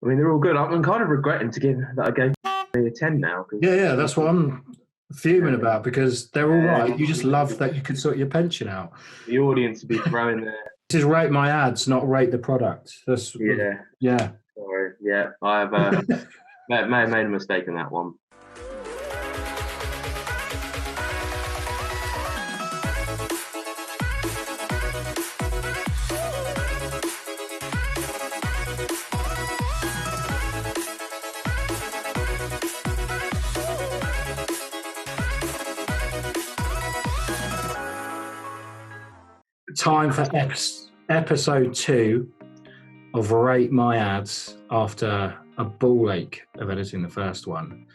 I mean, they're all good. I'm kind of regretting that I gave me a 10 now. Yeah, that's what I'm fuming about, because they're all right. You just love that you can sort your pension out. The audience would be throwing their... This is rate my ads, not rate the product. Yeah. Sorry. Yeah, I have may have made a mistake in that one. Time for episode 2 of Rate My Ads after a ball ache of editing the first one.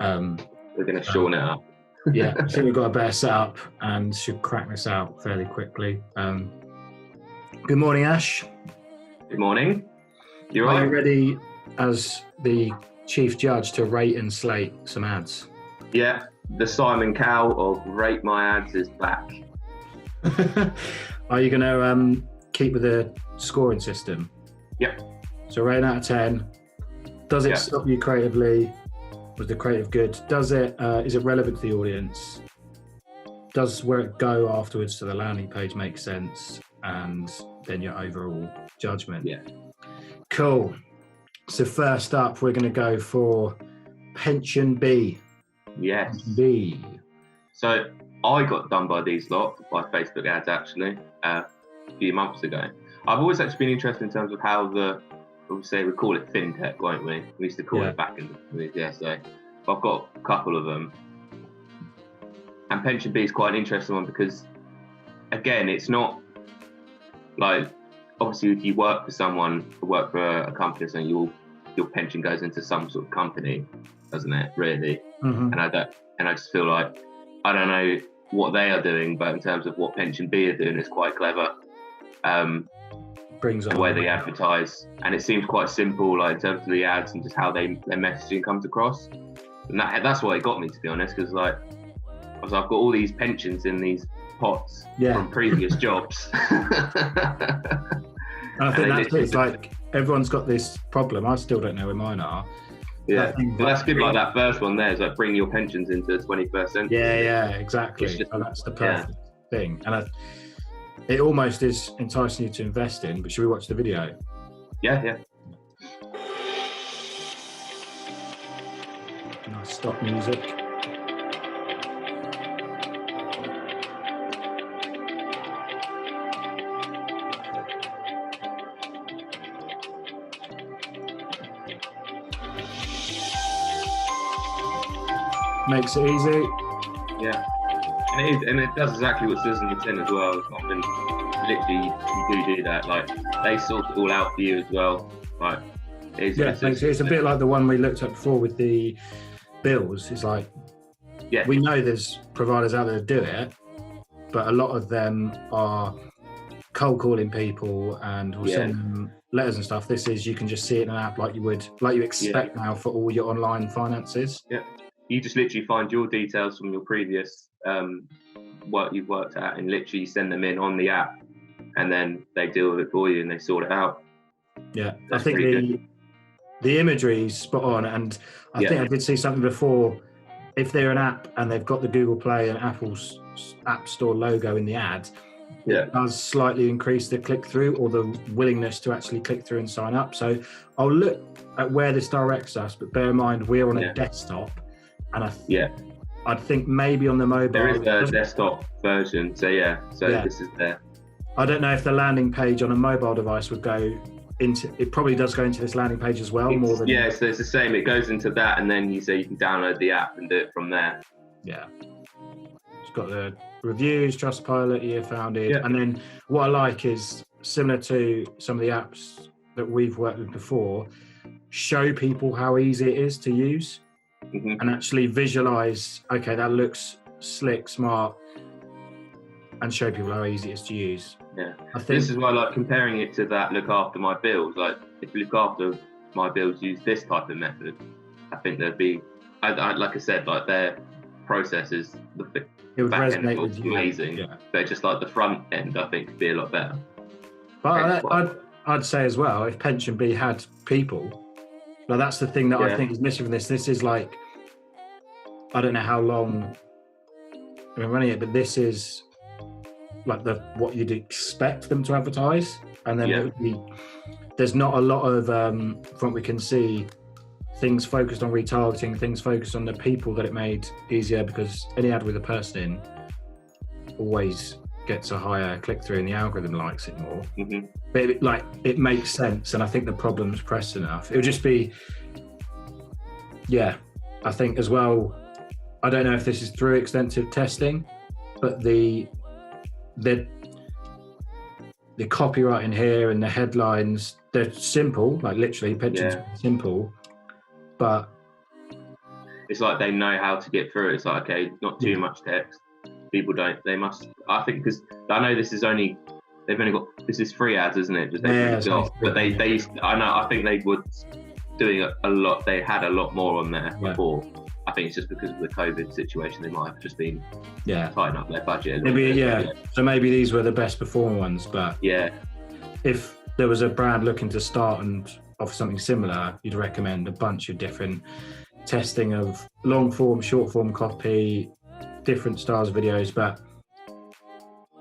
We're going to shorten it up. Yeah, I think we've got a better setup and should crack this out fairly quickly. Good morning, Ash. Good morning. Are you ready as the chief judge to rate and slate some ads? Yeah, the Simon Cowell of Rate My Ads is back. Are you going to keep with the scoring system? Yep. So rating out of 10. Does it stop you creatively? Was the creative good? Does it? Is it relevant to the audience? Does where it go afterwards to the landing page make sense? And then your overall judgment. Yeah. Cool. So first up, we're going to go for Pension B. Yes. B. So I got done by these lot, by Facebook ads actually, a few months ago. I've always actually been interested in terms of how we call it fintech, won't we? We used to call it back in the day. So I've got a couple of them. And Pension B is quite an interesting one because, again, it's not like, obviously if you work for someone, work for a company, so your pension goes into some sort of company, doesn't it, really? Mm-hmm. And I just feel like, I don't know what they are doing, but in terms of what Pension B are doing, it's quite clever. Brings the way they advertise, and it seems quite simple, like in terms of the ads and just how their messaging comes across. And that's why it got me, to be honest, because like I've got all these pensions in these pots from previous jobs. I think that's it. It's like everyone's got this problem. I still don't know where mine are. Yeah, but that's good. Like that first one there is like bring your pensions into the 21st century. Yeah, exactly. That's the perfect thing. And it almost is enticing you to invest in. But should we watch the video? Yeah. Nice stop music. Makes it easy. Yeah. And it does exactly what it says in your tin as well. Often, literally, you do that. Like, they sort it all out for you as well. Like, it's a bit like the one we looked at before with the bills. It's like, we know there's providers out there that do it, but a lot of them are cold calling people and will send them letters and stuff. This is, you can just see it in an app like you expect now for all your online finances. Yeah. You just literally find your details from your previous work you've worked at and literally send them in on the app, and then they deal with it for you and they sort it out. Yeah, I think the imagery is spot on, and I think I did see something before. If they're an app and they've got the Google Play and Apple's App Store logo in the ad, it does slightly increase the click-through or the willingness to actually click through and sign up. So I'll look at where this directs us, but bear in mind we're on a desktop. And I think maybe on the mobile... There is a desktop version, so this is there. I don't know if the landing page on a mobile device would go into... It probably does go into this landing page as well, more than... Yeah, so it's the same. It goes into that, and then you can download the app and do it from there. Yeah. It's got the reviews, Trustpilot, year founded. And then what I like is, similar to some of the apps that we've worked with before, show people how easy it is to use. Mm-hmm. And actually visualize, okay, that looks slick, smart, and show people how easy it is to use. Yeah, I think this is why I like comparing it to that look after my bills. Like, if you look after my bills, use this type of method, I think there'd be, like I said, like their processes, it would resonate with you. Amazing, but just like the front end, I think, would be a lot better. But I'd say as well, if Pension B had people, Like that's the thing that I think is missing from this. This is like, I don't know how long I've been running it, but this is like what you'd expect them to advertise, and then it would be, there's not a lot of from what we can see, things focused on retargeting, things focused on the people that it made easier, because any ad with a person in always gets a higher click-through and the algorithm likes it more. But it makes sense, and I think the problem's pressed enough. It would just be, I think as well, I don't know if this is through extensive testing, but the copyright in here and the headlines, they're simple, like literally pensions simple, but it's like they know how to get through it. It's like, okay, not too much text. People they must, I think, because I know this is this is free ads, isn't it? Just but I think they were doing a lot. They had a lot more on there before. I think it's just because of the COVID situation, they might have just been tighten up their budget. So maybe these were the best performing ones, but if there was a brand looking to start and offer something similar, you'd recommend a bunch of different testing of long form, short form copy, different styles of videos,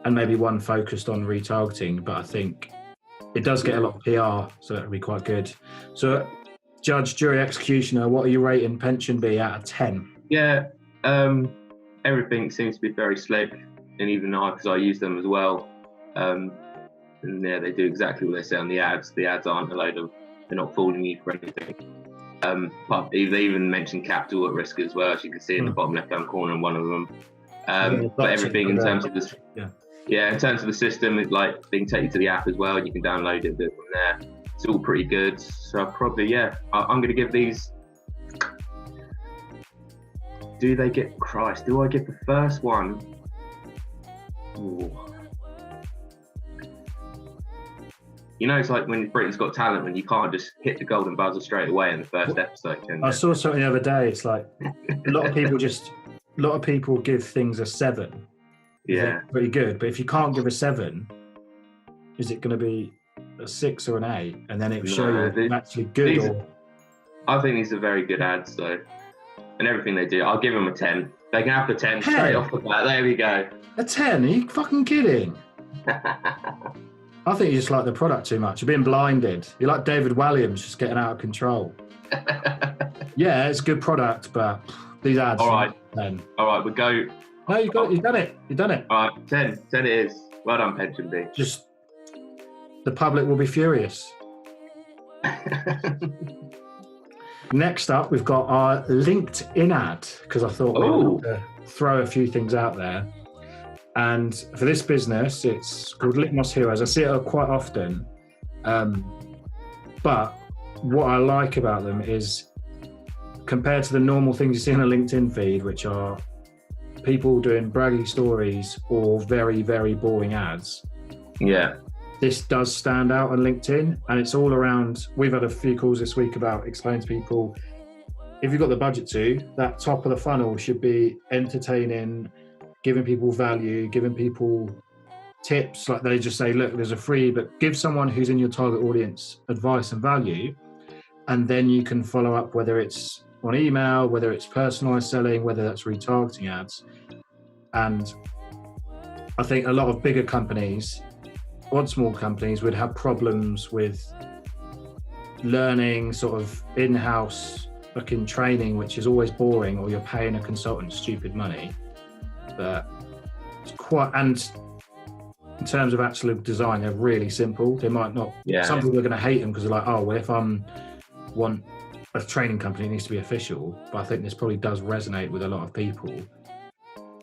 and maybe one focused on retargeting. But I think it does get a lot of PR, so that would be quite good. So judge, jury, executioner, what are you rating Pension Bee out of 10? Everything seems to be very slick, and even because I use them as well, and they do exactly what they say on the ads. The ads aren't they're not fooling you for anything. But they even mentioned capital at risk as well, as you can see in the bottom left hand corner in one of them. But everything in terms of this, in terms of the system, it's like they can take you to the app as well, and you can download it from there. It's all pretty good. So probably, I'm going to give these. Do I give the first one? Ooh. You know, it's like when Britain's Got Talent, when you can't just hit the golden buzzer straight away in the first episode. I saw something the other day. It's like a lot of people give things a 7. Yeah, pretty good. But if you can't give a 7, is it going to be a 6 or an 8? And then it will show you if it's actually good. I think these are very good ads, though, and everything they do. I'll give them a 10. They can have the 10 straight off the bat. There we go. A 10? Are you fucking kidding? I think you just like the product too much. You're being blinded. You're like David Walliams, just getting out of control. It's a good product, but these ads. All right, we go. No, you've done it. You've done it. All right, 10 it is. Well done, Pension Bee. Just the public will be furious. Next up, we've got our LinkedIn ad, because I thought we'd throw a few things out there. And for this business, it's called Litmus Heroes. I see it quite often. But what I like about them is, compared to the normal things you see on a LinkedIn feed, which are people doing braggy stories or very, very boring ads. This does stand out on LinkedIn, and it's all around. We've had a few calls this week about explaining to people, if you've got the budget to, that top of the funnel should be entertaining, giving people value, giving people tips. Like they just say, look, there's a free, but give someone who's in your target audience advice and value. And then you can follow up, whether it's on email, whether it's personalized selling, whether that's retargeting ads. And I think a lot of bigger companies, or small companies, would have problems with learning sort of in-house fucking training, which is always boring, or you're paying a consultant stupid money. But it's quite, and in terms of actual design, they're really simple. They might not, some people are going to hate them because they're like, oh, well, if I want a training company, it needs to be official. But I think this probably does resonate with a lot of people.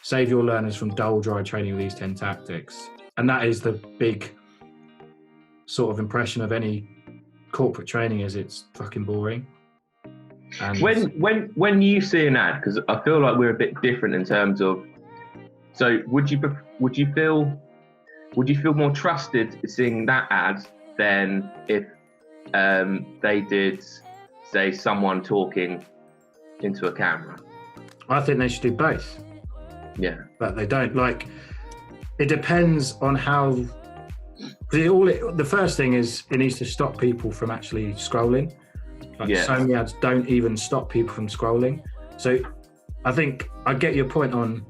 Save your learners from dull, dry training with these 10 tactics. And that is the big sort of impression of any corporate training, is it's fucking boring. And when you see an ad, because I feel like we're a bit different in terms of, so would you feel more trusted seeing that ad than if they did, say, someone talking into a camera? I think they should do both. Yeah, but they don't. Like, it depends on how. The first thing is, it needs to stop people from actually scrolling. Like so many ads don't even stop people from scrolling. So I think I get your point on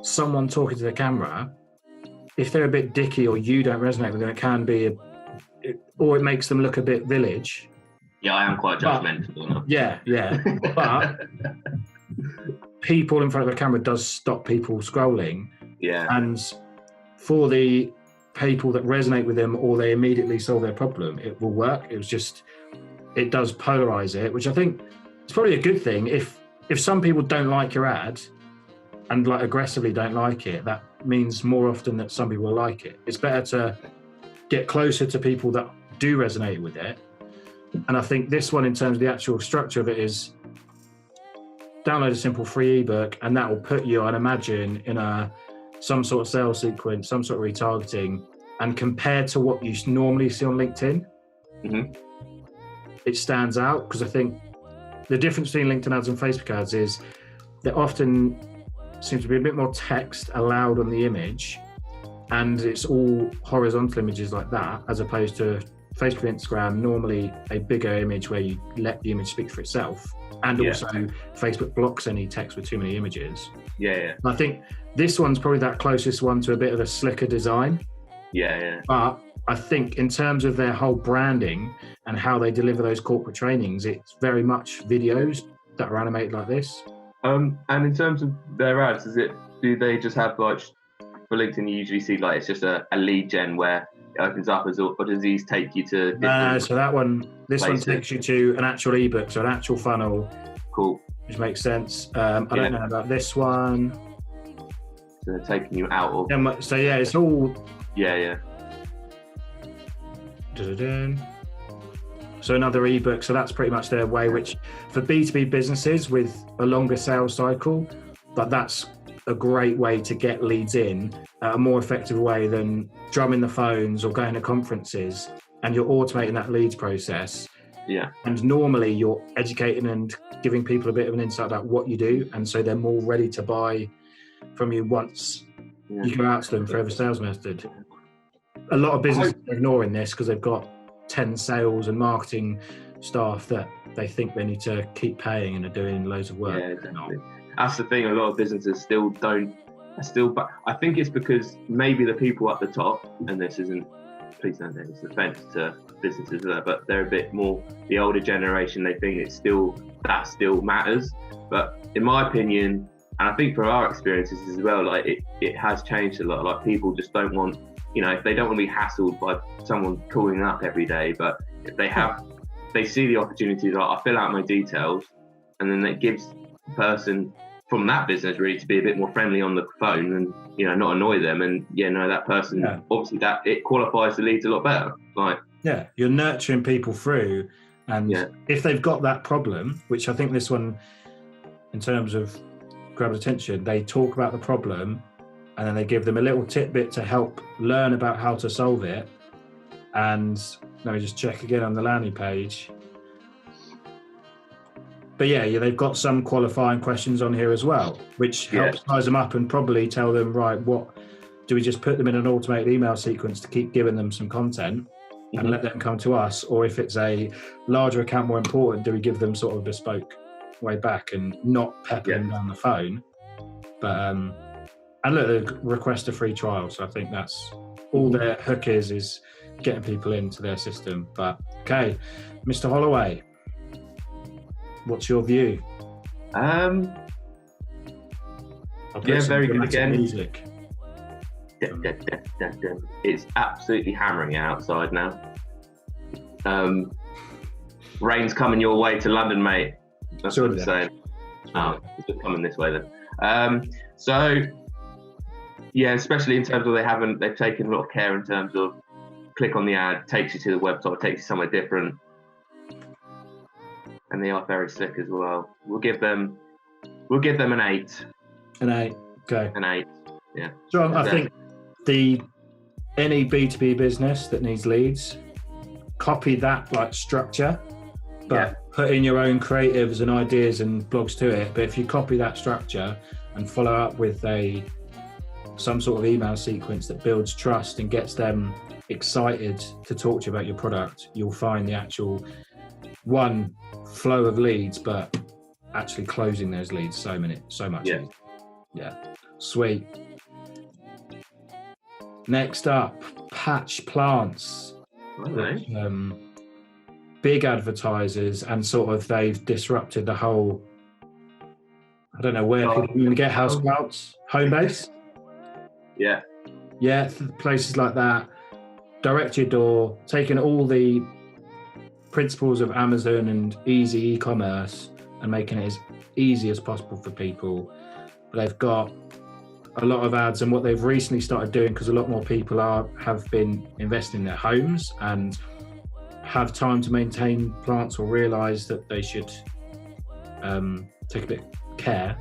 someone talking to the camera. If they're a bit dicky or you don't resonate with them, it can be, or it makes them look a bit village. Yeah, I am quite judgmental. Yeah. But people in front of a camera does stop people scrolling. Yeah. And for the people that resonate with them or they immediately solve their problem, it will work. It does polarize it, which I think is probably a good thing. If some people don't like your ad and like aggressively don't like it, that means more often that some people will like it. It's better to get closer to people that do resonate with it. And I think this one, in terms of the actual structure of it, is download a simple free ebook, and that will put you, I'd imagine, in some sort of sales sequence, some sort of retargeting, and compared to what you normally see on LinkedIn, it stands out. Because I think the difference between LinkedIn ads and Facebook ads is there often seems to be a bit more text allowed on the image, and it's all horizontal images like that, as opposed to Facebook and Instagram, normally a bigger image where you let the image speak for itself. And also Facebook blocks any text with too many images. And I think this one's probably that closest one to a bit of a slicker design. But I think in terms of their whole branding and how they deliver those corporate trainings, it's very much videos that are animated like this. And in terms of their ads, do they just have, like, for LinkedIn you usually see like it's just a lead gen where it opens up, or does these take you to different so this one takes you to an actual ebook, so an actual funnel. Cool. Which makes sense. I don't know about this one. So they're taking you out of... So it's all... So another ebook, so that's pretty much their way, which for B2B businesses with a longer sales cycle, but that's a great way to get leads in at a more effective way than drumming the phones or going to conferences, and you're automating that leads process. And normally you're educating and giving people a bit of an insight about what you do, and so they're more ready to buy from you once you go out to them for every sales method. A lot of businesses are ignoring this because they've got 10 sales and marketing staff that they think they need to keep paying and are doing loads of work. Exactly. That's the thing, a lot of businesses still don't, but I think it's because maybe the people at the top, and this isn't, please don't take this offense to businesses, but they're a bit more the older generation. They think that still matters. But in my opinion, and I think from our experiences as well, like it has changed a lot. Like people just don't want, if they don't want to be hassled by someone calling up every day, but if they see the opportunity, like I fill out my details, and then it gives the person from that business really to be a bit more friendly on the phone and not annoy them, and that person obviously that it qualifies the leads a lot better. You're nurturing people through, and if they've got that problem, which I think this one in terms of grab attention, they talk about the problem and then they give them a little tidbit to help learn about how to solve it. And let me just check again on the landing page. But they've got some qualifying questions on here as well, which helps size them up and probably tell them, right, what do we just put them in an automated email sequence to keep giving them some content and let them come to us? Or if it's a larger account, more important, do we give them sort of a bespoke way back and not pepper them down the phone? But and look, they request a free trial, so I think that's all their hook is getting people into their system. But okay, Mr. Holloway, what's your view? Very good again. Music. It's absolutely hammering outside now. Rain's coming your way to London, mate. That's what I'm saying. It's coming this way then. Especially in terms of they've taken a lot of care in terms of click on the ad, takes you to the website, takes you somewhere different. And they are very slick as well. We'll give them an 8. An 8. Okay. An 8. Yeah. John, I think any B2B business that needs leads, copy that like structure, but put in your own creatives and ideas and blogs to it. But if you copy that structure and follow up with some sort of email sequence that builds trust and gets them excited to talk to you about your product, you'll find the actual flow of leads, but actually closing those leads so much easier. Yeah, sweet. Next up, patch plants. Okay. Big advertisers, and sort of they've disrupted the whole, I don't know where people even get house plants, Homebase. Yeah, places like that, direct to your door, taking all the principles of Amazon and easy e-commerce and making it as easy as possible for people. But they've got a lot of ads, and what they've recently started doing, because a lot more people have been investing in their homes and have time to maintain plants, or realise that they should take a bit of care.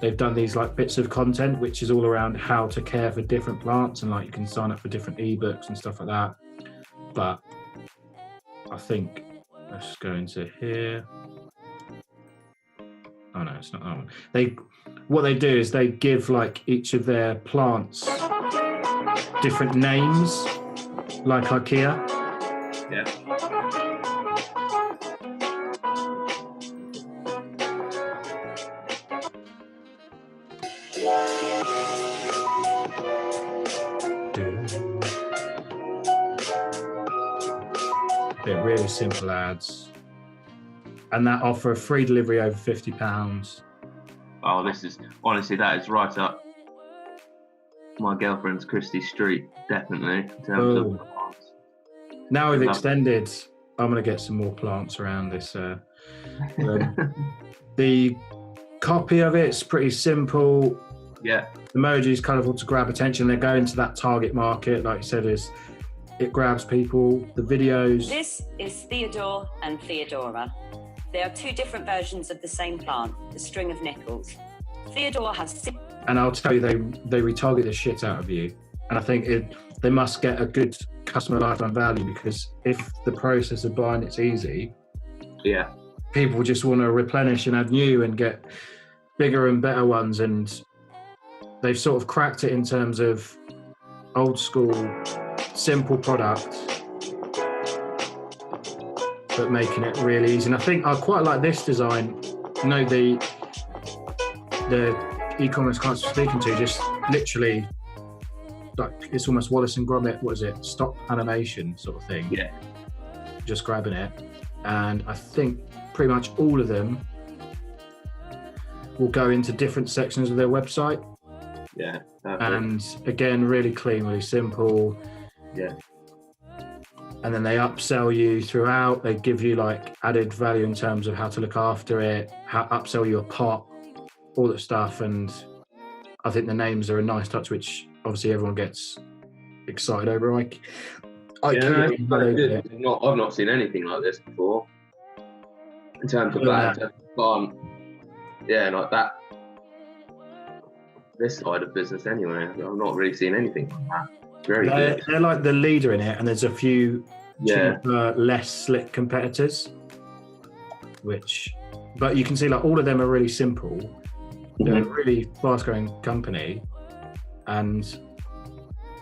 They've done these like bits of content which is all around how to care for different plants, and like you can sign up for different ebooks and stuff like that. But I think let's go into here. Oh no, it's not that one. What they do is they give like each of their plants different names, like IKEA. Yeah. They're really simple ads, and that offer a free delivery over £50. Oh, this is honestly, that is right up my girlfriend's Christie Street, definitely. In terms of plants. Now we've extended, I'm going to get some more plants around this. The copy of it's pretty simple. Yeah. Emojis kind of want to grab attention. They're going to that target market, like you said, it grabs people. The videos. This is Theodore and Theodora. They are two different versions of the same plant, the string of nickels. Theodore has... And I'll tell you, they retarget the shit out of you. And I think they must get a good customer lifetime value, because if the process of buying it's easy, yeah, people just want to replenish and add new and get bigger and better ones. And they've sort of cracked it in terms of old school, simple product, but making it really easy. And I think I quite like this design. You know, the e-commerce clients we're speaking to, just literally, like, it's almost Wallace and Gromit, what is it, stop animation sort of thing. Yeah. Just grabbing it. And I think pretty much all of them will go into different sections of their website. Yeah. And again, really clean, really simple. Yeah. And then they upsell you throughout. They give you like added value in terms of how to look after it, how upsell you a pot, all that stuff. And I think the names are a nice touch, which obviously everyone gets excited over. I've not seen anything like this before. In terms of that, yeah, like that. This side of business, anyway. I've not really seen anything like that. They're like the leader in it, and there's a few cheaper, less slick competitors. But you can see like all of them are really simple. They're a really fast-growing company, and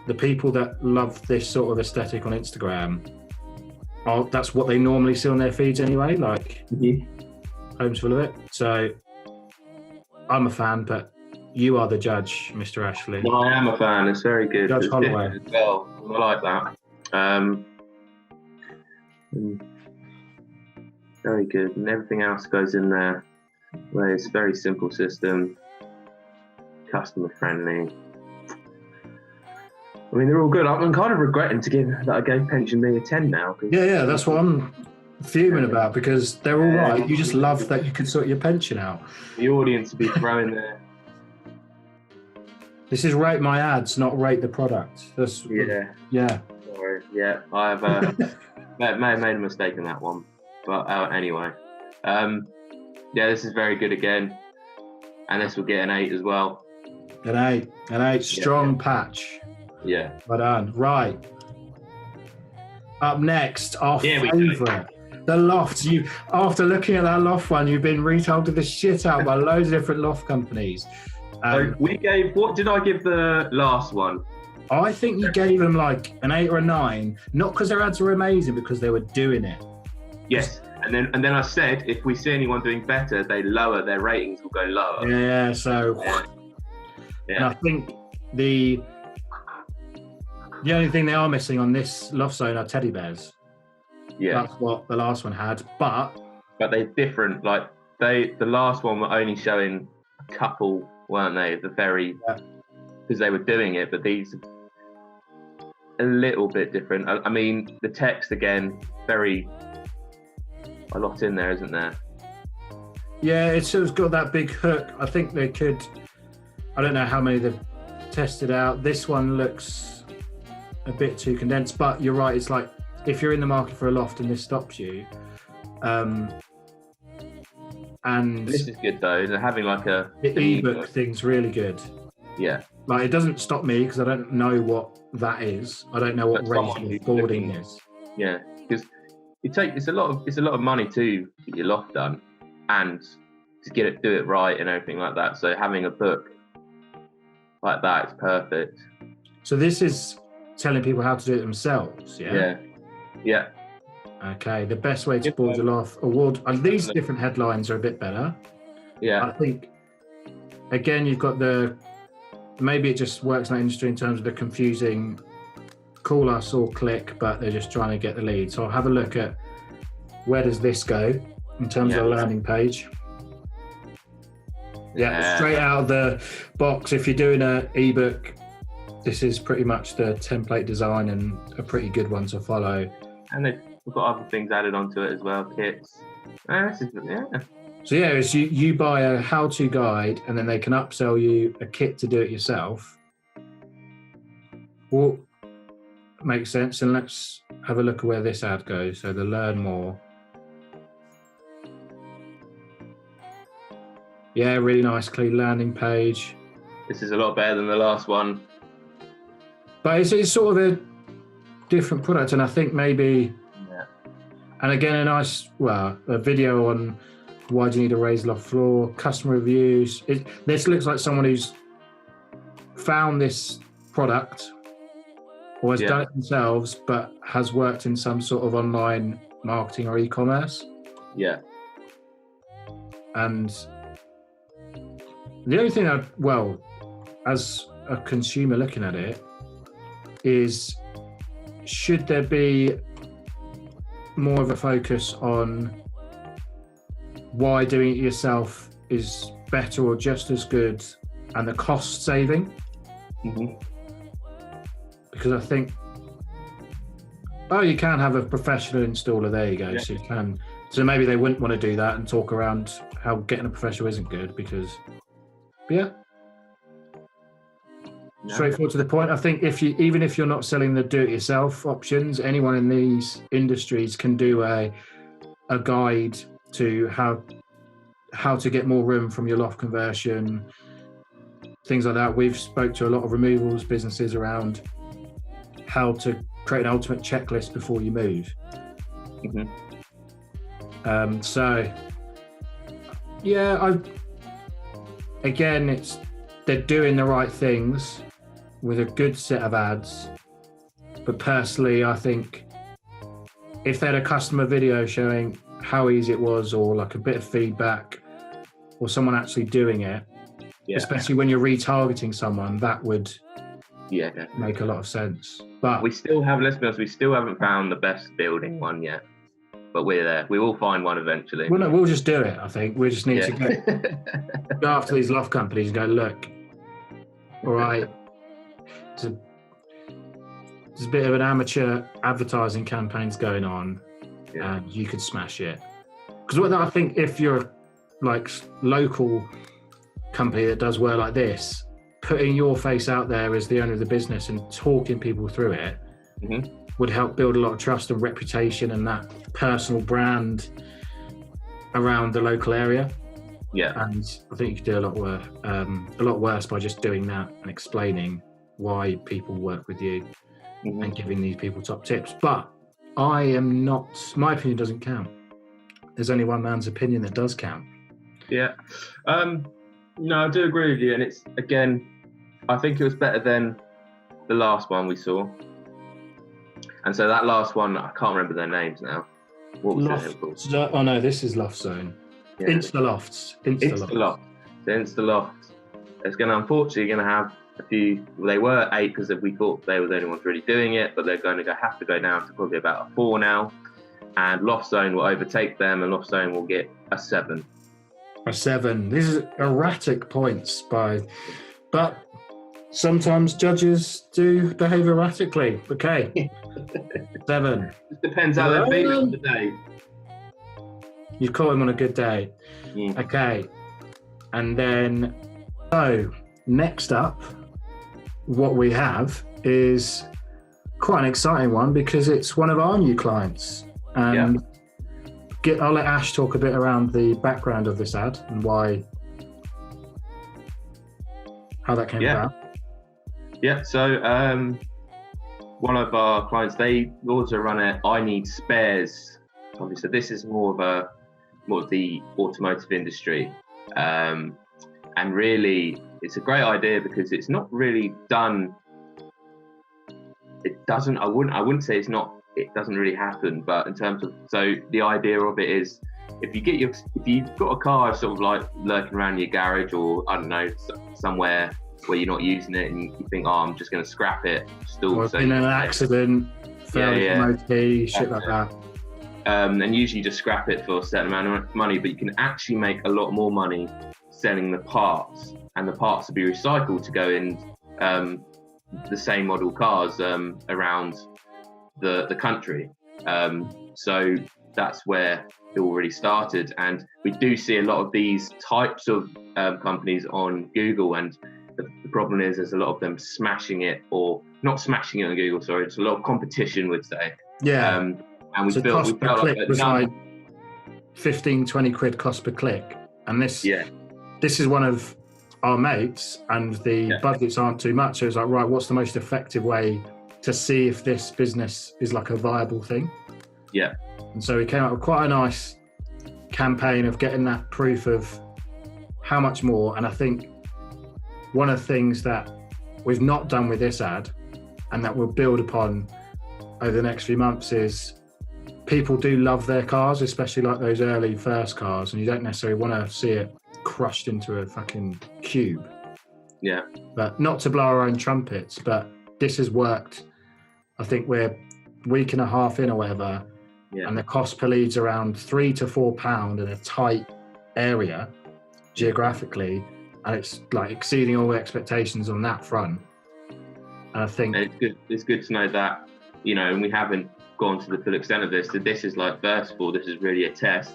the people that love this sort of aesthetic on Instagram, that's what they normally see on their feeds anyway. Like homes full of it. So I'm a fan, but you are the judge, Mr. Ashley. No, I am a fan. It's very good. Judge Holloway. Well, I like that. Very good. And everything else goes in there. Where it's a very simple system, customer friendly. I mean, they're all good. I'm kind of regretting that I gave Pension Me a 10 now. Yeah, that's what I'm fuming about, because they're all right. You just love that you can sort your pension out. The audience will be throwing their... This is rate my ads, not rate the product. Yeah. Sorry. Yeah, I have may have made a mistake in that one. But anyway. Yeah, this is very good again. And this will get an 8 as well. An 8. Strong patch. Yeah. Well done. Right. Up next, our favourite. The loft. After looking at that loft one, you've been retailed to the shit out by loads of different loft companies. So we gave, what did I give the last one? I think you gave them like an 8 or a 9, not because their ads were amazing, because they were doing it. Yes. And then I said, if we see anyone doing better, they lower their ratings will go lower. Yeah. So, and I think the only thing they are missing on this loft zone are teddy bears. Yeah. That's what the last one had, but they're different. Like the last one were only showing a couple, weren't they? Because they were doing it, but these a little bit different. I mean, the text again, a lot in there, isn't there? Yeah, it's got that big hook. I think they could. I don't know how many they've tested out. This one looks a bit too condensed, but you're right. It's like if you're in the market for a loft and this stops you, and this is good though. They're having like the ebook thing's really good. Yeah, like it doesn't stop me because I don't know what that is. I don't know what rating of boarding is. Yeah, because it's a lot of money to get your loft done and to do it right and everything like that. So having a book like that is perfect. So this is telling people how to do it themselves. Yeah. Okay, the best way to board your loft award. And these different headlines are a bit better. Yeah, I think again you've got maybe it just works in that industry in terms of the confusing call us or click, but they're just trying to get the lead. So I'll have a look at where does this go in terms of the landing page. Yeah, straight out of the box. If you're doing an ebook, this is pretty much the template design and a pretty good one to follow. And we've got other things added onto it as well, kits. So it's you buy a how-to guide and then they can upsell you a kit to do it yourself. Well, makes sense. And let's have a look at where this ad goes. So the learn more. Yeah, really nice, clean landing page. This is a lot better than the last one. But it's sort of a different product, and I think maybe, and again, a video on why do you need a raised loft floor, customer reviews. This looks like someone who's found this product or has done it themselves, but has worked in some sort of online marketing or e-commerce. Yeah. And the only thing as a consumer looking at it, is should there be more of a focus on why doing it yourself is better or just as good and the cost saving? Mm-hmm. Because I think, you can have a professional installer, there you go. Yeah. So maybe they wouldn't want to do that and talk around how getting a professional isn't good straightforward to the point. I think even if you're not selling the do-it-yourself options, anyone in these industries can do a guide to how to get more room from your loft conversion, things like that. We've spoke to a lot of removals businesses around how to create an ultimate checklist before you move. Mm-hmm. They're doing the right things with a good set of ads, but personally I think if they had a customer video showing how easy it was, or like a bit of feedback, or someone actually doing it, especially when you're retargeting someone, that would make a lot of sense. But let's be honest, we still haven't found the best building one yet, but we're there. We will find one eventually. Well, no, we'll just do it. I think we just need to go after these loft companies and go, look, all right, there's a bit of an amateur advertising campaigns going on, and you could smash it. Because I think if you're like local company that does work like this, putting your face out there as the owner of the business and talking people through it would help build a lot of trust and reputation and that personal brand around the local area. Yeah, and I think you could do a lot worse by just doing that and explaining why people work with you and giving these people top tips. But my opinion doesn't count. There's only one man's opinion that does count. Yeah. No, I do agree with you. And it's, again, I think it was better than the last one we saw. And so that last one, I can't remember their names now. What was it called? Oh no, this is Loft Zone. Yeah. Insta-Lofts. So Insta-Loft. It's unfortunately going to have a few. Well, they were 8 because we thought they were the only ones really doing it, but they're going to have to go down to probably about a 4 now. And Loft Zone will overtake them, and Loft Zone will get a 7. A 7. These are erratic points but sometimes judges do behave erratically. Okay. 7. It depends how they're feeling today. You've caught him on a good day. Yeah. Okay. And then, so next up, what we have is quite an exciting one because it's one of our new clients. And I'll let Ash talk a bit around the background of this ad and how that came about. Yeah, so one of our clients, they also run I Need Spares company. So this is more of the automotive industry. And really, it's a great idea because it's not really done. I wouldn't say it doesn't really happen, but in terms of, so the idea of it is if you've got a car sort of like lurking around your garage or I don't know, somewhere where you're not using it and you think, I'm just going to scrap it. In an accident, MOT, shit like that. And usually you just scrap it for a certain amount of money, but you can actually make a lot more money selling the parts, and the parts will be recycled to go in the same model cars around the country. So that's where it already started, and we do see a lot of these types of companies on Google, and the problem is there's a lot of them smashing it, or not smashing it on Google, sorry, it's a lot of competition, would say. And we felt like 15-20 quid cost per click, and this is one of our mates, and the budgets aren't too much, so it's like, right, what's the most effective way to see if this business is like a viable thing? And so we came up with quite a nice campaign of getting that proof of how much more. And I think one of the things that we've not done with this ad and that we'll build upon over the next few months is people do love their cars, especially like those early first cars, and you don't necessarily want to see it crushed into a fucking cube. But not to blow our own trumpets, but this has worked. I think we're a week and a half in or whatever, and the cost per lead's around £3 to £4 in a tight area geographically, and it's like exceeding all the expectations on that front. And I think it's good to know that, and we haven't gone to the full extent of this. That this is like, first of all, this is really a test.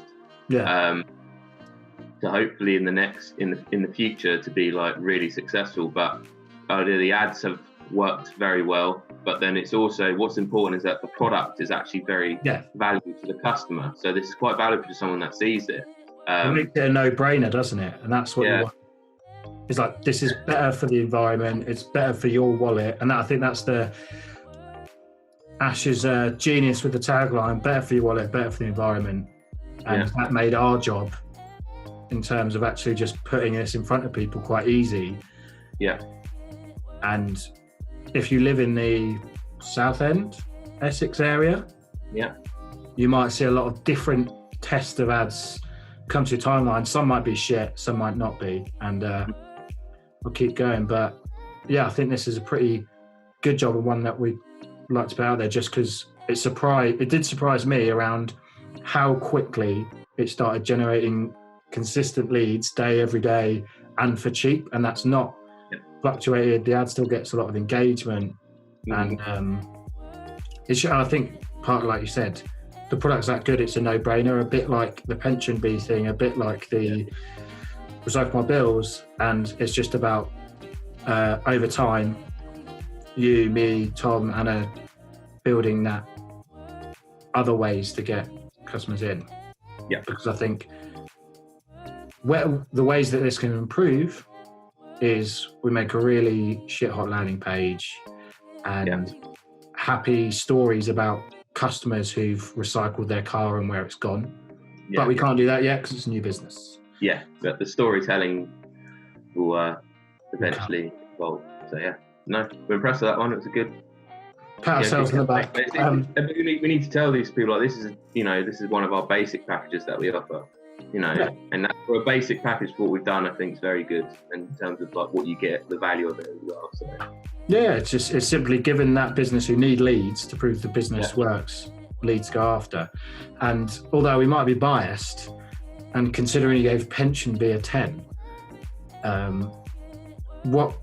To hopefully in the future to be like really successful. But the ads have worked very well. But then it's also, what's important is that the product is actually very valuable to the customer. So this is quite valuable to someone that sees it. It makes it a no-brainer, doesn't it? And that's what you want. It's like, this is better for the environment. It's better for your wallet. And I think that's Ash's genius with the tagline, better for your wallet, better for the environment. And that made our job in terms of actually just putting this in front of people quite easy. And if you live in the Southend, Essex area, you might see a lot of different tests of ads come to your timeline. Some might be shit, some might not be, and we'll keep going. But I think this is a pretty good job, and one that we'd like to put out there, just because it did surprise me around how quickly it started generating consistent leads every day, and for cheap. And that's not fluctuated. The ad still gets a lot of engagement, and I think part of, like you said, the product's that good, it's a no-brainer, a bit like the pension bee thing, a bit like the recycle my bills. And it's just about over time, you, me, Tom, Anna, building that other ways to get customers in. Because I think the ways that this can improve is we make a really shit hot landing page and happy stories about customers who've recycled their car and where it's gone. But we can't do that yet because it's a new business. But the storytelling will eventually evolve. So no, we're impressed with that one. It was a good. Pat ourselves in the back. We need to tell these people, like, this is one of our basic packages that we offer, and that, for a basic package for what we've done, I think is very good in terms of like what you get, the value of it as well. So yeah, it's simply giving that business who need leads to prove the business works, leads to go after. And although we might be biased, and considering he gave pension be a 10, what?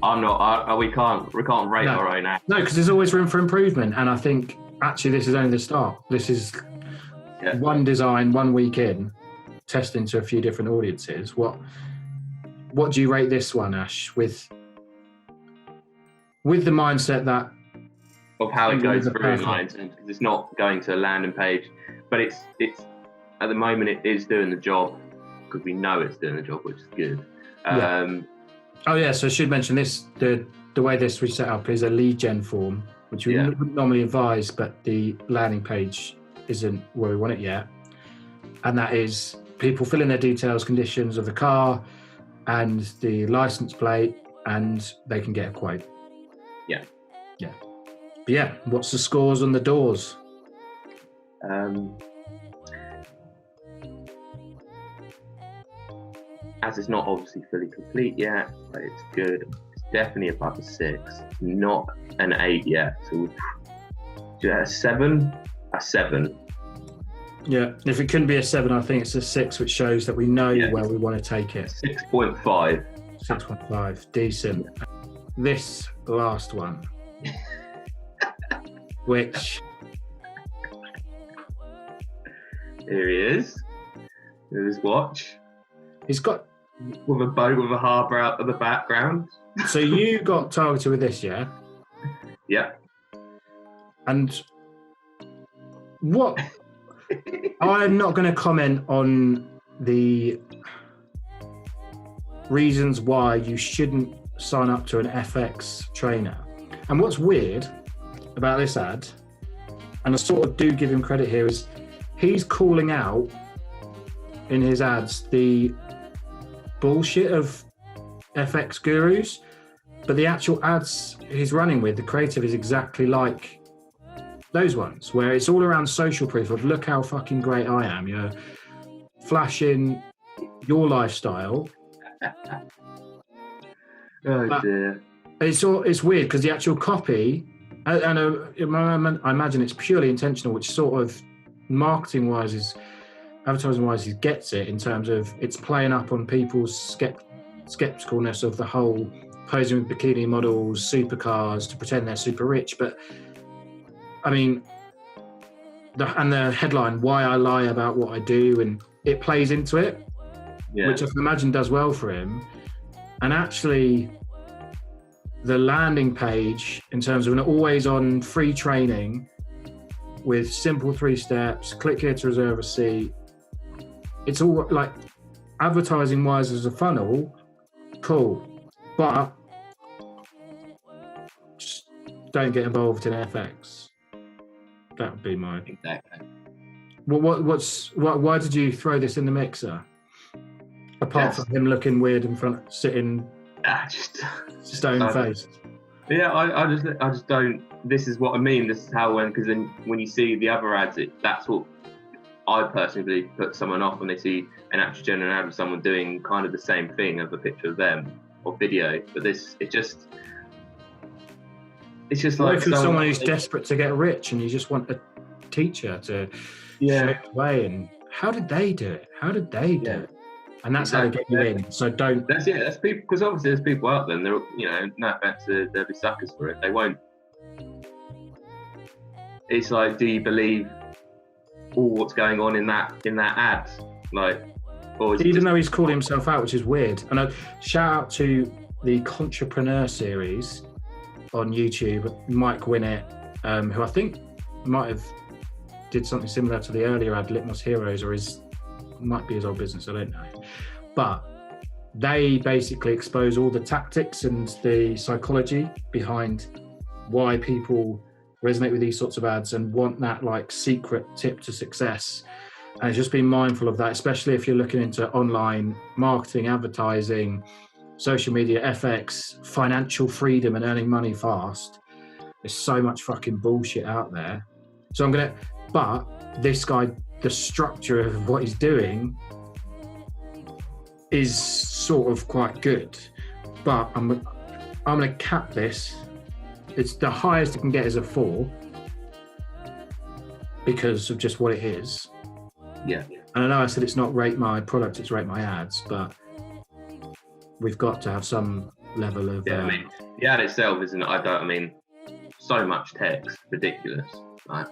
I'm not. We can't rate our own act. No, because there's always room for improvement, and I think actually this is only the start. This is one design, 1 week in, testing to a few different audiences. What do you rate this one, Ash? With the mindset that of how it goes through lines, and it's not going to a landing page, but it's at the moment it is doing the job, because we know it's doing the job, which is good. Oh yeah, so I should mention this, the way this we set up is a lead gen form, which we wouldn't normally advise, but the landing page isn't where we want it yet. And that is people fill in their details, conditions of the car and the license plate, and they can get a quote. Yeah. But yeah, what's the scores on the doors? As it's not obviously fully complete yet, but it's good. It's definitely above a 6, not an 8 yet. So a 7. A 7. Yeah, if it couldn't be a 7, I think it's a 6, which shows that we know where we want to take it. 6.5. 6.5, decent. This last one, which... Here he is. Here's his watch. He's got... With a boat with a harbour out of the background. So you got targeted with this, yeah? Yeah. And what... I'm not going to comment on the reasons why you shouldn't sign up to an FX trainer. And what's weird about this ad, and I sort of do give him credit here, is he's calling out in his ads the bullshit of FX gurus, but the actual ads he's running with, the creative is exactly like those ones, where it's all around social proof of look how fucking great I am. You're flashing your lifestyle. Oh dear. It's weird because the actual copy, and I imagine it's purely intentional, which sort of marketing-wise advertising-wise, he gets it in terms of it's playing up on people's skepticalness of the whole posing with bikini models, supercars to pretend they're super rich. But I mean, the headline, why I lie about what I do, and it plays into it, which I can imagine does well for him. And actually, the landing page, in terms of an always-on free training with simple 3 steps, click here to reserve a seat, it's all like advertising-wise as a funnel, cool, but just don't get involved in FX. That would be my... Exactly. Why did you throw this in the mixer? Apart from him looking weird in front, sitting stone-faced. Yeah, I just don't... This is what I mean. This is how because then when you see the other ads, that's what I personally believe puts someone off when they see an actual genuine ad of someone doing kind of the same thing of a picture of them or video. But it's just like if you're someone who's desperate to get rich and you just want a teacher to show the way, and how did they do it? How did they do it? And that's how they get you in. So don't. That's people, because obviously there's people out there, and they're, no offense, they'll be suckers for it. They won't. It's like, do you believe all what's going on in that ad? Like, or even though he's calling himself out, which is weird. And I shout out to the Contrepreneurs series on YouTube, Mike Winnett, who I think might have did something similar to the earlier ad, Litmus Heroes, or might be his old business, I don't know. But they basically expose all the tactics and the psychology behind why people resonate with these sorts of ads and want that like secret tip to success. And just being mindful of that, especially if you're looking into online marketing, advertising, social media, FX, financial freedom and earning money fast. There's so much fucking bullshit out there. So but this guy, the structure of what he's doing is sort of quite good. But I'm going to cap this. It's the highest it can get is a 4 because of just what it is. Yeah. And I know I said it's not rate my product, it's rate my ads, but we've got to have some level of... Yeah, I mean, the ad itself isn't... I mean, so much text, ridiculous. Right?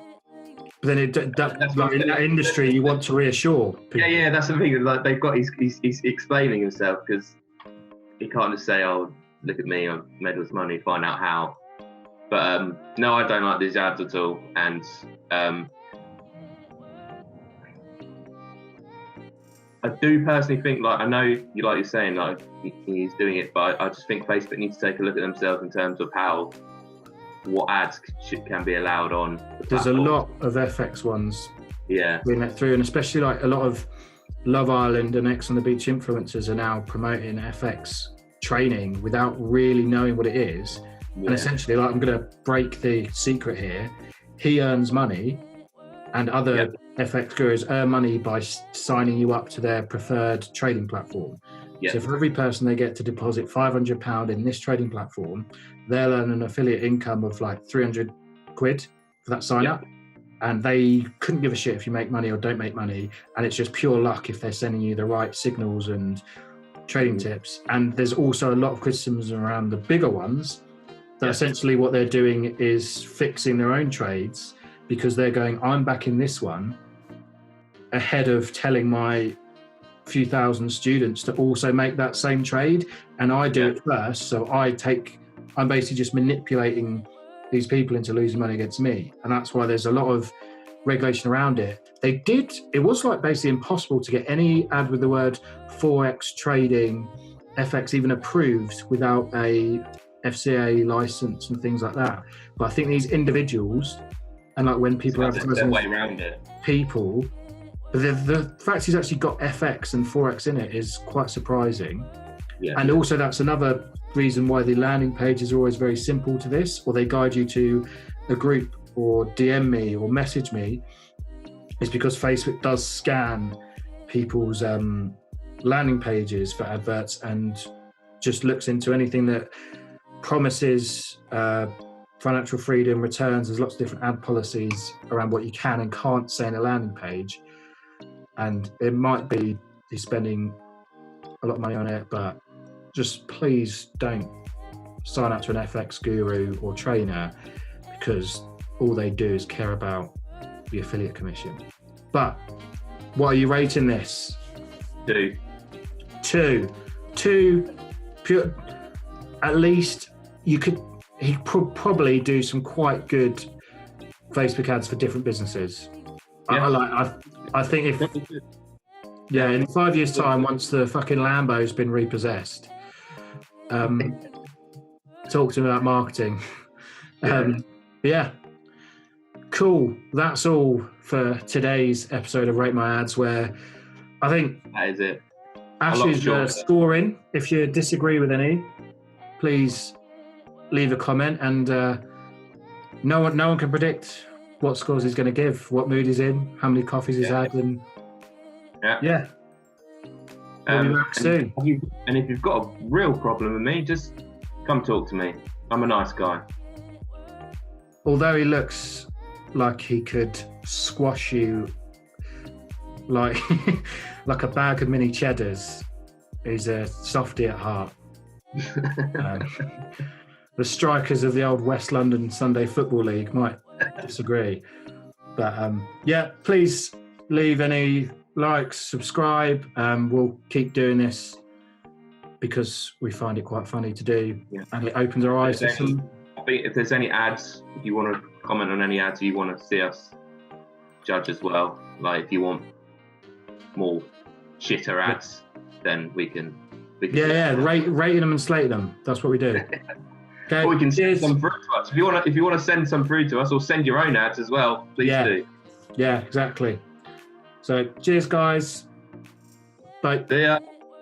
But then in that industry, you want to reassure people. Yeah, that's the thing. Like they've got, he's explaining himself because he can't just say, "Oh, look at me, I've made all this money, find out how." But no, I don't like these ads at all, and I do personally think, like, I know you, like you're saying, like he's doing it, but I just think Facebook needs to take a look at themselves in terms of what ads can be allowed on the There's platform. a lot of FX ones. Yeah. We went through, and especially like a lot of Love Island and X on the Beach influencers are now promoting FX training without really knowing what it is. Yeah. And essentially, like, I'm going to break the secret here. He earns money, and other FX gurus earn money by signing you up to their preferred trading platform. So for every person they get to deposit £500 in this trading platform, they'll earn an affiliate income of like 300 quid for that sign up. And they couldn't give a shit if you make money or don't make money. And it's just pure luck if they're sending you the right signals and trading tips. And there's also a lot of criticism around the bigger ones that essentially what they're doing is fixing their own trades because they're going, I'm backing this one ahead of telling my few thousand students to also make that same trade, and I do it first. So I'm basically just manipulating these people into losing money against me, and that's why there's a lot of regulation around it. It was like basically impossible to get any ad with the word Forex trading, FX even approved without a FCA license and things like that. But I think these individuals, and like when people have their way around it, people. But the fact he's actually got FX and Forex in it is quite surprising. And also that's another reason why the landing pages are always very simple to this, or they guide you to a group or DM me or message me, is because Facebook does scan people's landing pages for adverts and just looks into anything that promises financial freedom, returns. There's lots of different ad policies around what you can and can't say in a landing page. And it might be he's spending a lot of money on it, but just please don't sign up to an FX guru or trainer because all they do is care about the affiliate commission. But what are you rating this? 2 pure. At least he could probably do some quite good Facebook ads for different businesses. I think in 5 years' time, once the fucking Lambo's been repossessed, talk to him about marketing. Cool. That's all for today's episode of Rate My Ads, where I think that is it. Ash is scoring. If you disagree with any, please leave a comment, and no one can predict what scores he's going to give, what mood he's in, how many coffees he's had, and we'll be back soon. And if you've got a real problem with me, just come talk to me. I'm a nice guy. Although he looks like he could squash you like like a bag of mini cheddars, he's a softie at heart. The strikers of the old West London Sunday Football League might disagree, but please leave any likes, subscribe. We'll keep doing this because we find it quite funny to do, and it opens our eyes to some. If there's any ads, if you want to comment on any ads you want to see us judge as well, like if you want more shitter ads, then we can rating them and slating them. That's what we do. Okay, or we can send some through to us. If you want to send some through to us, or send your own ads as well, please do. Yeah, exactly. So cheers, guys. Bye. See ya.